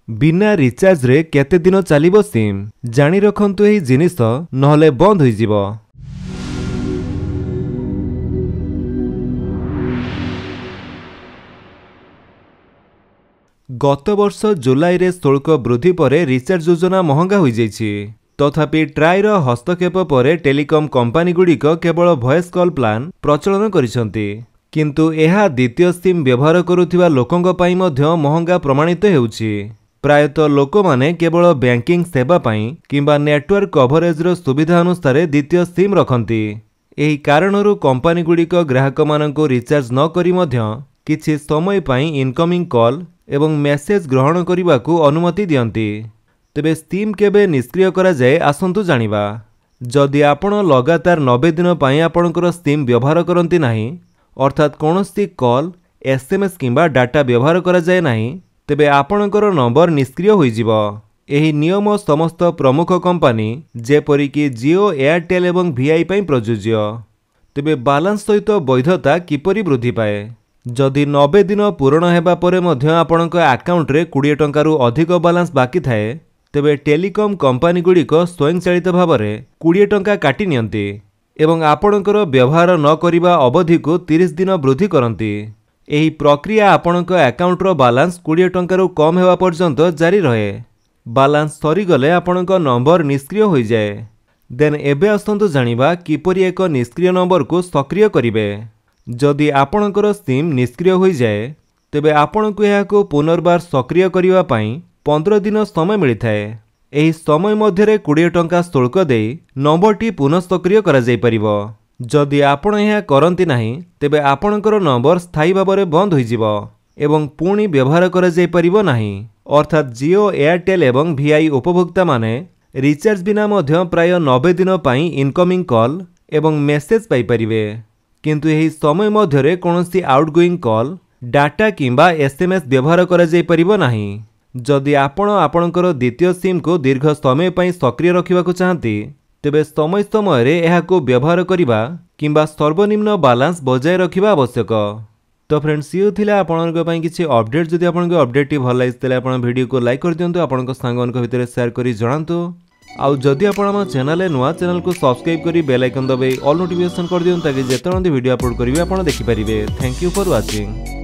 बिना रिचार्ज रे केते दिन चलिबो सिम जानी रखंतु एही जिनिस नहले बंद होई जिवो। गत वर्ष जुलाई रे शुल्क वृद्धि परे रिचार्ज योजना महंगा होई जाइछि। तथापि ट्राइर हस्तक्षेप परे टेलीकॉम कंपनी गुड़िक केवल वॉइस कॉल प्लान प्रचलन करिसंती, किंतु एहा द्वितीय सिम व्यवहार करुथिबा लोकंक पई मध्य महंगा प्रमाणित हेउछि। प्रायतः लोक माने केवल बैंकिंग सेवा पई किंबा नेटवर्क कवरेज रो सुविधा अनुसार द्वितीय सिम रखंती। एही कारणरू कंपनी गुड़िक ग्राहक माननको रिचार्ज न करी मध्य किछि समय पई इनकमिंग कॉल एवं मेसेज ग्रहण करिबाकू अनुमति दियंती। तेबे सिम केबे निष्क्रिय करा जाए आसंतु जानिबा। जदि आपण लगातार 90 दिन पई आपणकर सिम व्यवहार करंती नाही, अर्थात कोनोसी कॉल एसएमएस किंबा डाटा व्यवहार करा जाए नाही, तेबे आपणकर नंबर निष्क्रिय होई जिवो। एही नियम समस्त प्रमुख कंपनी जेपरिकी जियो, एयरटेल एवं वीआई पई प्रযোज्य। तेबे बालांस सहित वैधता किपरि वृद्धि पाए? जदि 90 दिन पूर्ण हेबा परे मध्य आपणक अकाउंट रे 20 टंकारु अधिक बालांस बाकी थाए, तेबे टेलीकॉम कंपनी गुड़िक स्वयंचालित भाव में 20 टंका काटी नियंती एवं आपणकर व्यवहार न करिबा अवधि को 30 दिन वृद्धि करंती। एही प्रक्रिया आपणक अकाउंट रो बालांस 20 टंकारु कम हेबा पर्यंत जारी रहे। बालांस सरीगले आपणक नंबर निष्क्रिय होई जाए। देन एबे आसंतु जानिबा किपरि एक निष्क्रिय नंबर को सक्रिय करिवे। जदि आपणकर सिम निष्क्रिय होई जाए, तेबे आपणको एहाको पुनर्बार सक्रिय करिवा पई 15 दिन समय मिलिथाए। एही समय मध्यरे 20 टंका शुल्क देई नंबरटी पुनः सक्रिय करा जाई परिबो। जदि आपण एहा करंती नाही, तेबे आपणकर नंबर स्थायी भाव में बंद होई जिवो एवं पुणी व्यवहार करा जाई परिबो नाही। अर्थात जियो, एयरटेल एवं वीआई उपभोक्ता माने रिचार्ज बिना मध्य प्राय 90 दिन पई इनकमिंग कॉल एवं मेसेज पाई परिबे, किंतु एही समय मध्यरे कोनोसी आउटगोइंग कॉल, डाटा किंबा एसएमएस व्यवहार करा जाई परिबो नाही। जदि आपण आपणकर द्वितीय सिम को दीर्घ समय पई सक्रिय रखिबाकू चाहंती, तेबे समय समय रे एहाको व्यवहार करिबा किंबा सर्वनिम्न बालांस बजाय रखिबा आवश्यक। तो फ्रेंड्स, ये थिला आपणक पई किछि अपडेट। जदि आपणको अपडेट टी भल लागितले आपण वीडियो को लाइक कर दियंतु, आपणक सांगनक भितर शेयर करी जणांतु। आउ जदि आपण हम चैनल नुआ चैनल को सब्सक्राइब करी बेल आइकन दबाई ऑल नोटिफिकेशन कर दियंतु, ताकि जेतन वीडियो अपलोड करिवे आपण देखि परिबे। Thank you for watching.